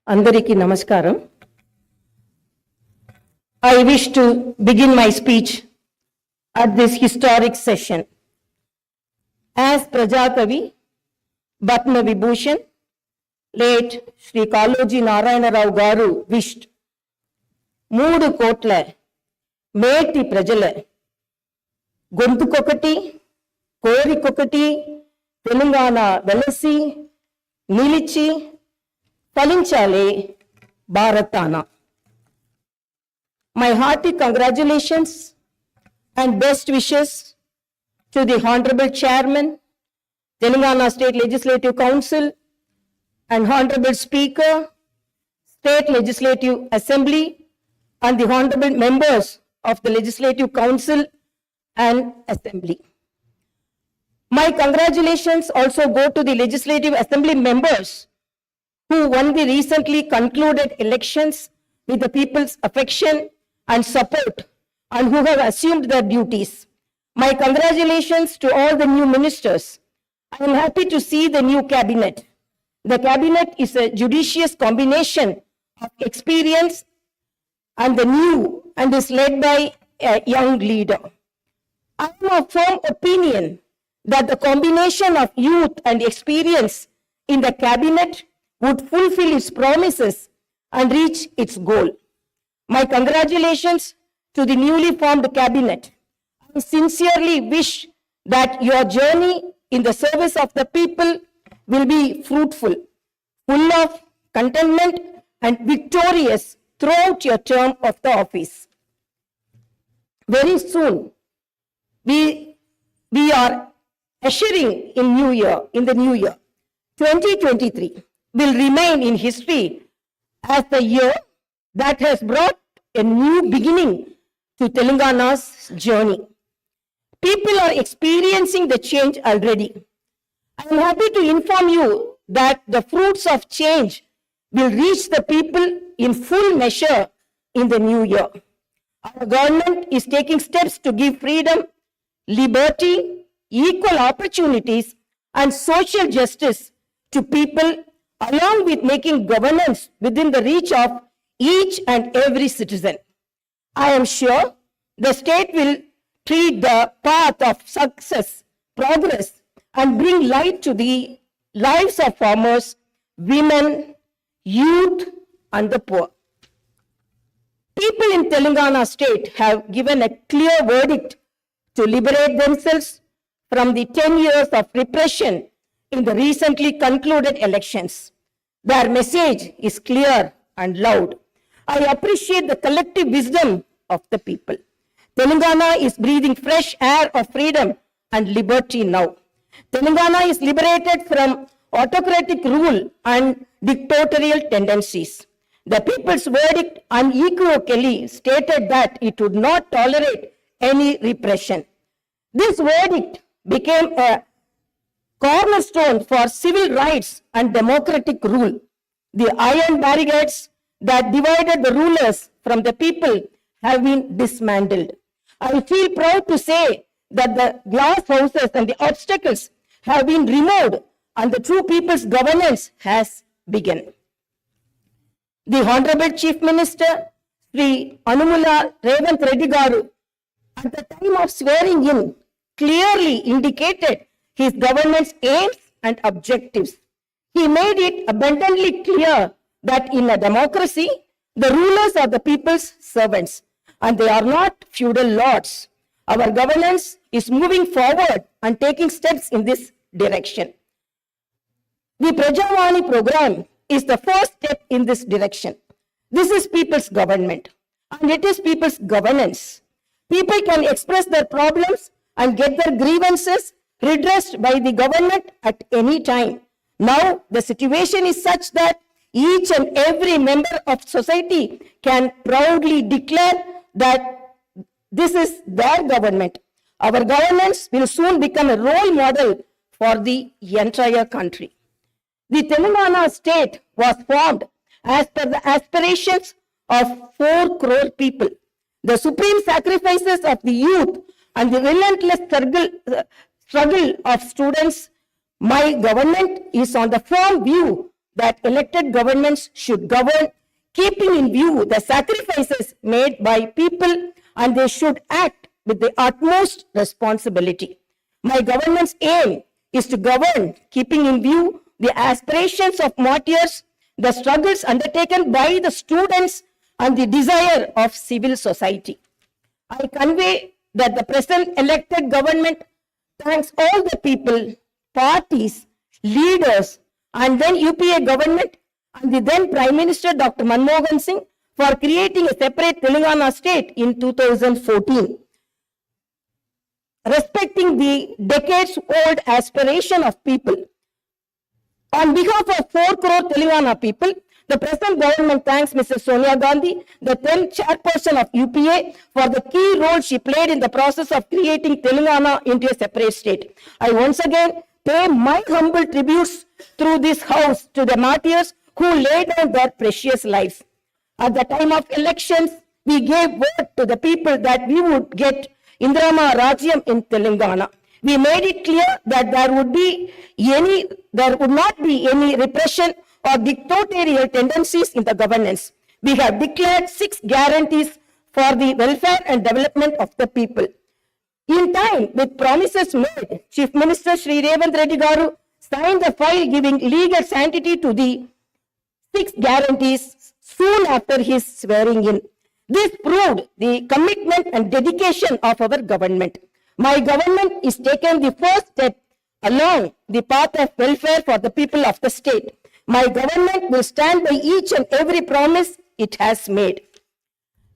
Andariki Namaskaram. I wish to begin my speech at this historic session. As Prajakavi, Batma Vibhushan, late Sri Kaloji Narayana Rao Garu wished, Moodu Kotla, Meti Prajala, Gontu Kokati, Kori Kokati, Telangana Velasi, Nilichi, Palinchale, Bharatana. My hearty congratulations and best wishes to the Honorable Chairman, Telangana State Legislative Council, and Honorable Speaker, State Legislative Assembly, and the Honorable Members of the Legislative Council and Assembly. My congratulations also go to the Legislative Assembly members who won the recently concluded elections with the people's affection and support and who have assumed their duties. My congratulations to all the new ministers. I am happy to see the new cabinet. The cabinet is a judicious combination of experience and the new and is led by a young leader. I am of firm opinion that the combination of youth and experience in the cabinet would fulfill its promises and reach its goal. My congratulations to the newly formed cabinet. I sincerely wish that your journey in the service of the people will be fruitful, full of contentment and victorious throughout your term of the office. Very soon, we are ushering in the new year. 2023 will remain in history as the year that has brought a new beginning to Telangana's journey. People are experiencing the change already. I am happy to inform you that the fruits of change will reach the people in full measure in the new year. Our government is taking steps to give freedom, liberty, equal opportunities, and social justice to people, along with making governance within the reach of each and every citizen. I am sure the state will tread the path of success, progress, and bring light to the lives of farmers, women, youth, and the poor. People in Telangana state have given a clear verdict to liberate themselves from the 10 years of repression in the recently concluded elections. Their message is clear and loud. I appreciate the collective wisdom of the people. Telangana is breathing fresh air of freedom and liberty now. Telangana is liberated from autocratic rule and dictatorial tendencies. The people's verdict unequivocally stated that it would not tolerate any repression. This verdict became a cornerstone for civil rights and democratic rule. The iron barricades that divided the rulers from the people have been dismantled. I feel proud to say that the glass houses and the obstacles have been removed and the true people's governance has begun. The Honorable Chief Minister, Sri Anumula Revanth Reddy Garu, at the time of swearing in, clearly indicated his government's aims and objectives. He made it abundantly clear that in a democracy, the rulers are the people's servants and they are not feudal lords. Our governance is moving forward and taking steps in this direction. The Prajavani program is the first step in this direction. This is people's government and it is people's governance. People can express their problems and get their grievances redressed by the government at any time. Now, the situation is such that each and every member of society can proudly declare that this is their government. Our governance will soon become a role model for the entire country. The Telangana state was formed as per the aspirations of 4 crore people. The supreme sacrifices of the youth and the relentless struggle of students, my government is on the firm view that elected governments should govern keeping in view the sacrifices made by people, and they should act with the utmost responsibility. My government's aim is to govern keeping in view the aspirations of martyrs, the struggles undertaken by the students, and the desire of civil society. I convey that the present elected government thanks all the people, parties, leaders, and then UPA government and the then Prime Minister Dr. Manmohan Singh for creating a separate Telangana state in 2014. Respecting the decades-old aspiration of people, on behalf of 4 crore Telangana people, the present government thanks Mrs. Sonia Gandhi, the then chairperson of UPA, for the key role she played in the process of creating Telangana into a separate state. I once again pay my humble tributes through this house to the martyrs who laid down their precious lives. At the time of elections, we gave word to the people that we would get Indrama Rajyam in Telangana. We made it clear that there would not be any repression or dictatorial tendencies in the governance. We have declared 6 guarantees for the welfare and development of the people. In time, with promises made, Chief Minister Shri Revanth Reddy Garu signed the file giving legal sanctity to the 6 guarantees soon after his swearing in. This proved the commitment and dedication of our government. My government is taking the first step along the path of welfare for the people of the state. My government will stand by each and every promise it has made.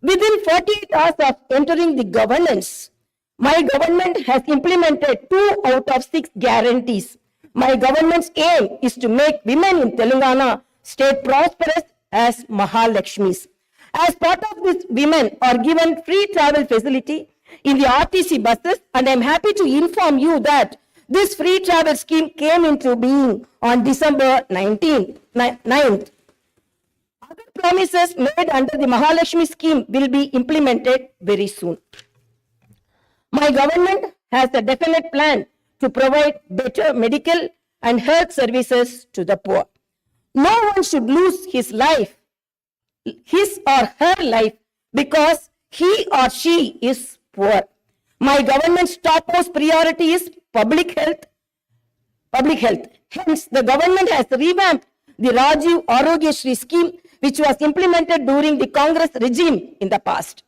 Within 48 hours of entering the governance, my government has implemented 2 out of 6 guarantees. My government's aim is to make women in Telangana state prosperous as Mahalakshmis. As part of this, women are given free travel facility in the RTC buses, and I am happy to inform you that this free travel scheme came into being on December 9th. Other promises made under the Mahalakshmi scheme will be implemented very soon. My government has a definite plan to provide better medical and health services to the poor. No one should lose his or her life because he or she is poor. My government's topmost priority is public health. Hence, the government has revamped the Rajiv Arogya Shri scheme, which was implemented during the Congress regime in the past.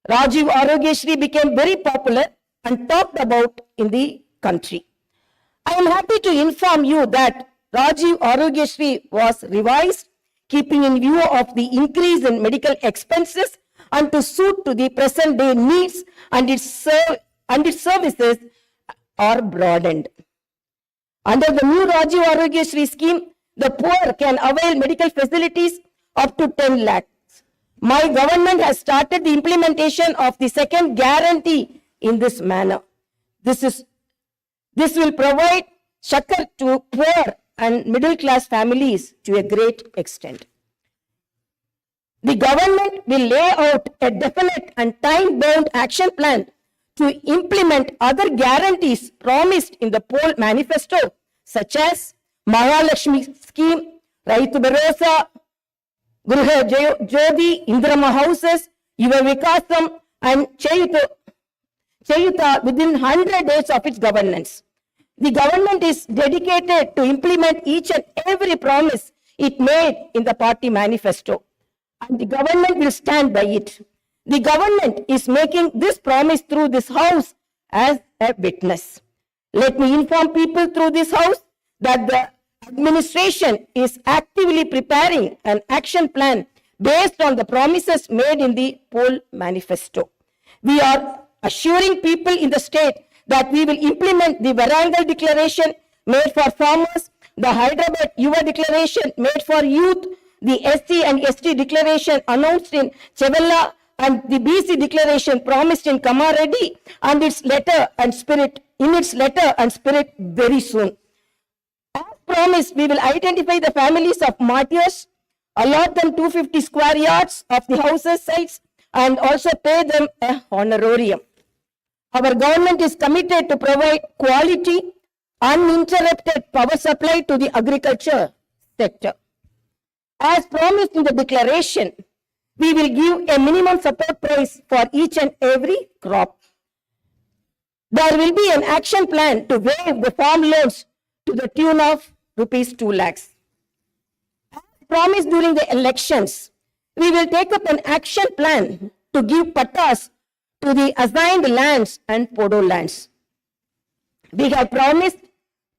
Rajiv Arogya Shri became very popular and talked about in the country. I am happy to inform you that Rajiv Arogya Shri was revised, keeping in view of the increase in medical expenses and to suit to the present day needs, and its services are broadened. Under the new Rajiv Arogya Shri scheme, the poor can avail medical facilities up to 10 lakhs. My government has started the implementation of the second guarantee in this manner. This will provide shakar to poor and middle class families to a great extent. The government will lay out a definite and time-bound action plan to implement other guarantees promised in the poll manifesto, such as Mahalakshmi scheme, Raitu Bharosa, Gruha Jyoti, Indrama houses, Yuva Vikasam, and Chayuta within 100 days of its governance. The government is dedicated to implement each and every promise it made in the party manifesto, and the government will stand by it. The government is making this promise through this house as a witness. Let me inform people through this house that the administration is actively preparing an action plan based on the promises made in the poll manifesto. We are assuring people in the state that we will implement the Varangal declaration made for farmers, the Hyderabad Yuva declaration made for youth, the SC and ST declaration announced in Chevella, and the BC declaration promised in Kamareddy, and its letter and spirit very soon. As promised, we will identify the families of martyrs, allot them 250 square yards of the houses sites, and also pay them a honorarium. Our government is committed to provide quality, uninterrupted power supply to the agriculture sector. As promised in the declaration, we will give a minimum support price for each and every crop. There will be an action plan to waive the farm loans to the tune of rupees 2 lakhs. As promised during the elections, we will take up an action plan to give pattas to the assigned lands and podo lands. We have promised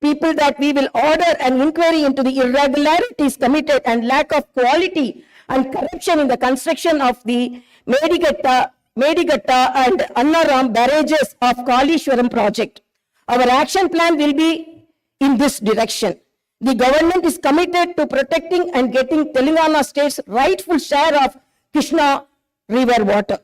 people that we will order an inquiry into the irregularities committed and lack of quality and corruption in the construction of the Medigatta and Annaram barrages of Kalishwaram project. Our action plan will be in this direction. The government is committed to protecting and getting Telangana state's rightful share of Krishna river water.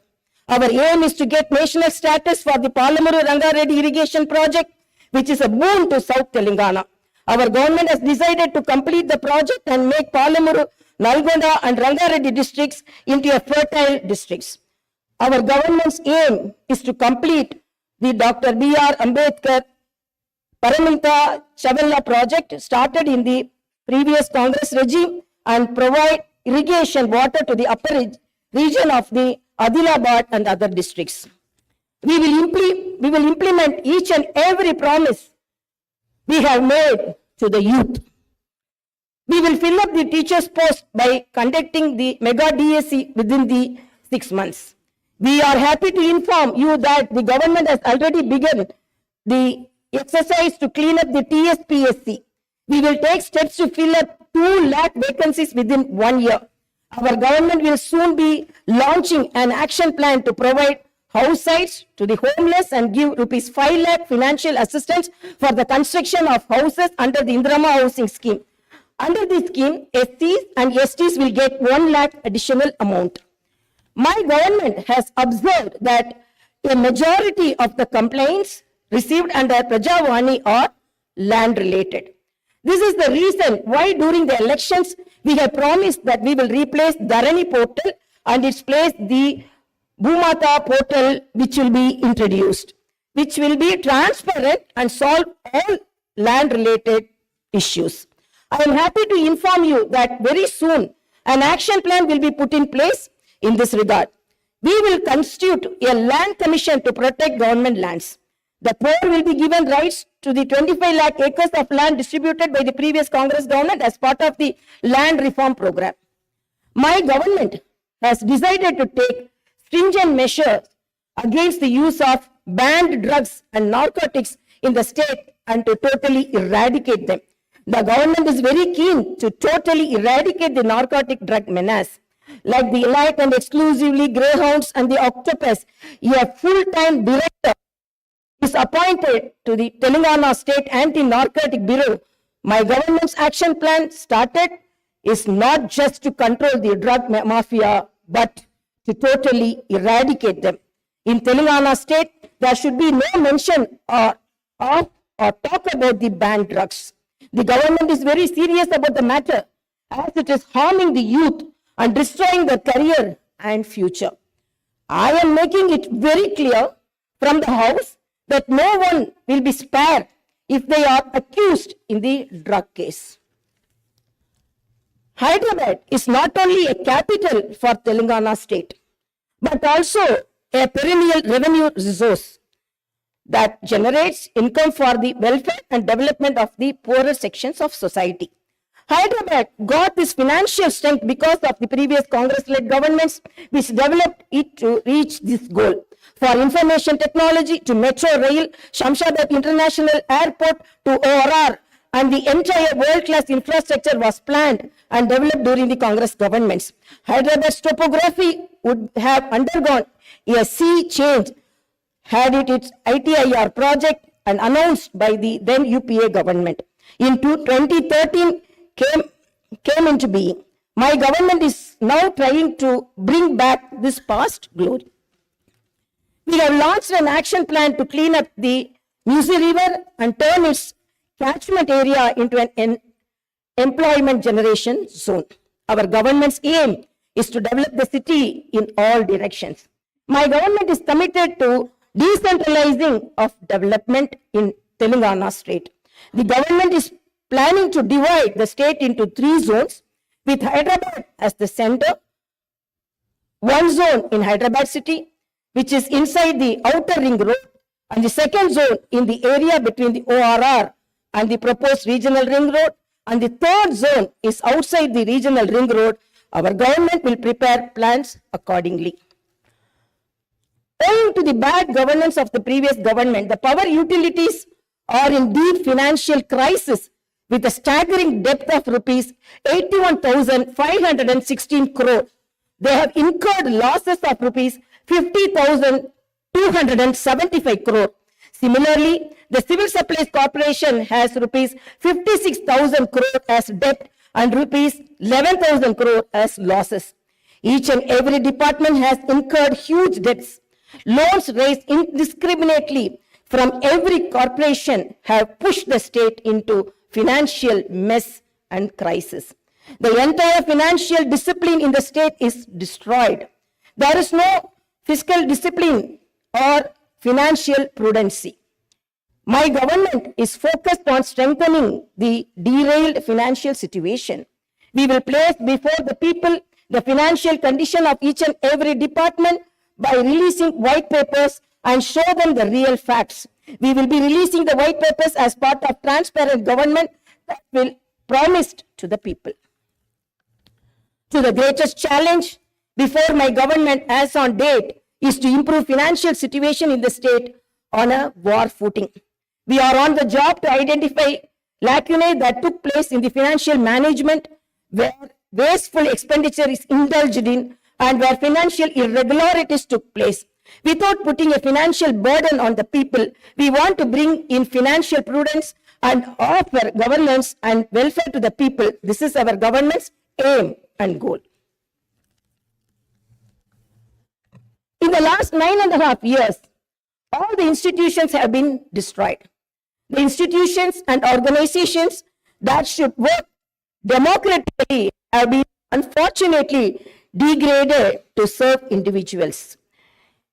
Our aim is to get national status for the Palamuru Rangareddy irrigation project, which is a boon to South Telangana. Our government has decided to complete the project and make Palamuru, Nalgonda and Rangareddy districts into a fertile districts. Our government's aim is to complete the Dr. B.R. Ambedkar Paramita Chavella project started in the previous Congress regime and provide irrigation water to the upper region of the Adilabad and other districts. We will implement each and every promise we have made to the youth. We will fill up the teachers' post by conducting the mega DSC within the 6 months. We are happy to inform you that the government has already begun the exercise to clean up the TSPSC. We will take steps to fill up 2 lakh vacancies within 1 year. Our government will soon be launching an action plan to provide house sites to the homeless and give rupees 5 lakh financial assistance for the construction of houses under the Indirama housing scheme. Under this scheme, SCs and STs will get 1 lakh additional amount. My government has observed that a majority of the complaints received under Prajavani are land related. This is the reason why during the elections we have promised that we will replace Dharani portal and its place the Bhumata portal, which will be introduced, which will be transparent and solve all land related issues. I am happy to inform you that very soon an action plan will be put in place in this regard. We will constitute a land commission to protect government lands. The poor will be given rights to the 25 lakh acres of land distributed by the previous Congress government as part of the land reform program. My government has decided to take stringent measures against the use of banned drugs and narcotics in the state and to totally eradicate them. The government is very keen to totally eradicate the narcotic drug menace. Like the elite and exclusively greyhounds and the octopus, a full-time director is appointed to the Telangana State Anti-Narcotic Bureau. My government's action plan started is not just to control the drug mafia, but to totally eradicate them. In Telangana State, there should be no mention or talk about the banned drugs. The government is very serious about the matter as it is harming the youth and destroying their career and future. I am making it very clear from the House that no one will be spared if they are accused in the drug case. Hyderabad is not only a capital for Telangana state, but also a perennial revenue resource that generates income for the welfare and development of the poorer sections of society. Hyderabad got this financial strength because of the previous Congress-led governments which developed it to reach this goal. For information technology to Metro Rail, Shamshabad International Airport to ORR, and the entire world-class infrastructure was planned and developed during the Congress governments. Hyderabad's topography would have undergone a sea change had it its ITIR project and announced by the then UPA government. In 2013, came into being. My government is now trying to bring back this past glory. We have launched an action plan to clean up the Musi River and turn its catchment area into an employment generation zone. Our government's aim is to develop the city in all directions. My government is committed to decentralizing of development in Telangana state. The government is planning to divide the state into 3 zones with Hyderabad as the center. One zone in Hyderabad city, which is inside the outer ring road, and the second zone in the area between the ORR and the proposed regional ring road, and the third zone is outside the regional ring road. Our government will prepare plans accordingly. Owing to the bad governance of the previous government, the power utilities are in deep financial crisis with a staggering debt of rupees 81,516 crore. They have incurred losses of rupees 50,275 crore. Similarly, the Civil Supplies Corporation has rupees 56,000 crore as debt and rupees 11,000 crore as losses. Each and every department has incurred huge debts. Loans raised indiscriminately from every corporation have pushed the state into financial mess and crisis. The entire financial discipline in the state is destroyed. There is no fiscal discipline or financial prudency. My government is focused on strengthening the derailed financial situation. We will place before the people the financial condition of each and every department by releasing white papers and show them the real facts. We will be releasing the white papers as part of transparent government that will promised to the people. To the greatest challenge before my government as on date is to improve financial situation in the state on a war footing. We are on the job to identify lacunae that took place in the financial management where wasteful expenditure is indulged in and where financial irregularities took place. Without putting a financial burden on the people, we want to bring in financial prudence and offer governance and welfare to the people. This is our government's aim and goal. In the last 9.5 years, all the institutions have been destroyed. The institutions and organizations that should work democratically have been unfortunately degraded to serve individuals.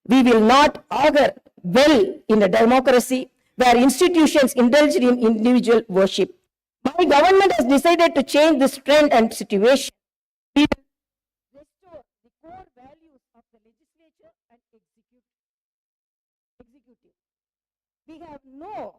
We will not augur well in a democracy where institutions indulge in individual worship. My government has decided to change this trend and situation. We will restore the core values of the legislature and executive. We have no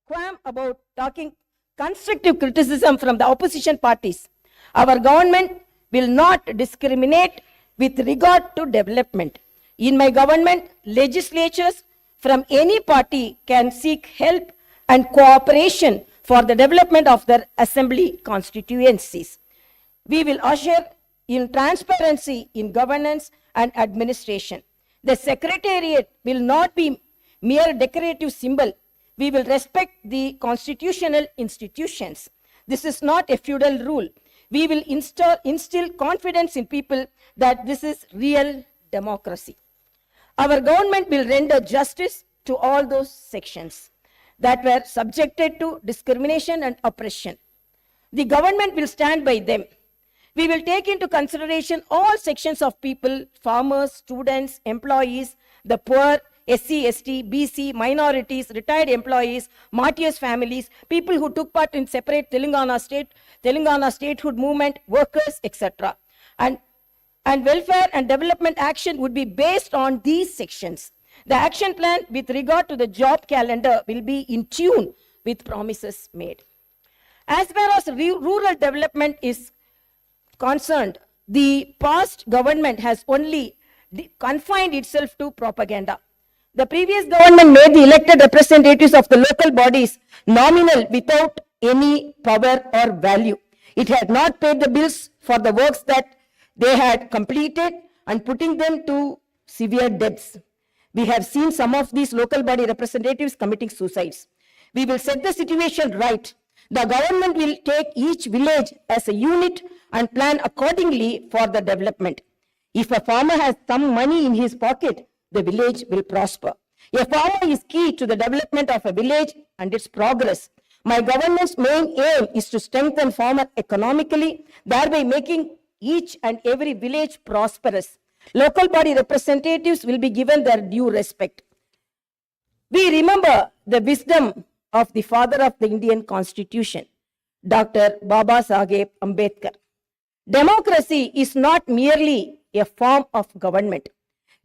qualm about talking constructive criticism from the opposition parties. Our government will not discriminate with regard to development. In my government, legislatures from any party can seek help and cooperation for the development of their assembly constituencies. We will usher in transparency in governance and administration. The secretariat will not be mere decorative symbol. We will respect the constitutional institutions. This is not a feudal rule. We will instill confidence in people that this is real democracy. Our government will render justice to all those sections that were subjected to discrimination and oppression. The government will stand by them. We will take into consideration all sections of people, farmers, students, employees, the poor, SC, ST, BC, minorities, retired employees, martyrs' families, people who took part in separate Telangana statehood movement, workers, etc. And welfare and development action would be based on these sections. The action plan with regard to the job calendar will be in tune with promises made. As far as rural development is concerned, the past government has only confined itself to propaganda. The previous government made the elected representatives of the local bodies nominal without any power or value. It had not paid the bills for the works that they had completed and putting them to severe debts. We have seen some of these local body representatives committing suicides. We will set the situation right. The government will take each village as a unit and plan accordingly for the development. If a farmer has some money in his pocket, the village will prosper. A farmer is key to the development of a village and its progress. My government's main aim is to strengthen farmer economically, thereby making each and every village prosperous. Local body representatives will be given their due respect. We remember the wisdom of the father of the Indian Constitution, Dr. Baba Saheb Ambedkar. Democracy is not merely a form of government.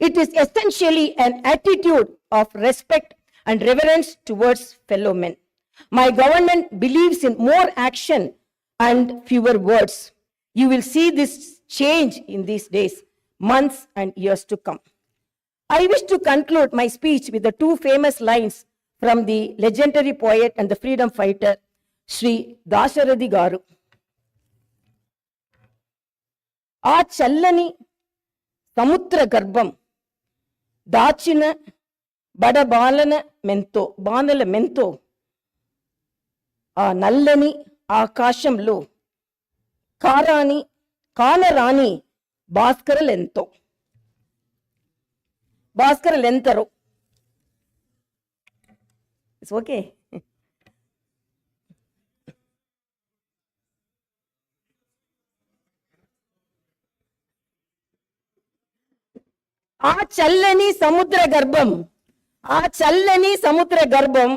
It is essentially an attitude of respect and reverence towards fellow men. My government believes in more action and fewer words. You will see this change in these days, months, and years to come. I wish to conclude my speech with the two famous lines from the legendary poet and the freedom fighter, Sri Dasharathy Garu. ఆ చల్లని సముద్ర గర్భం దాచిన బడబాలన మెంతో బాణల మెంతో ఆ నల్లని ఆకాశంలో కానరాని భాస్కరలెంతరో. It's okay. ఆ చల్లని సముద్ర గర్భం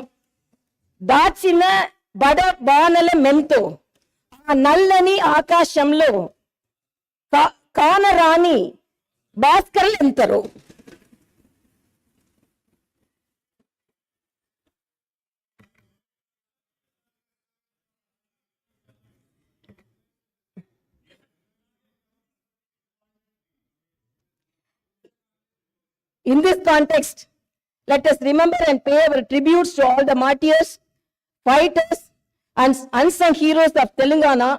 దాచిన బడబానల మెంతో ఆ నల్లని ఆకాశంలో కానరాని భాస్కరులెంతరో. In this context, let us remember and pay our tributes to all the martyrs, fighters, and unsung heroes of Telangana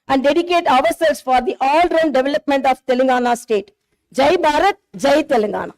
and dedicate ourselves for the all-round development of Telangana state. Jai Bharat, Jai Telangana.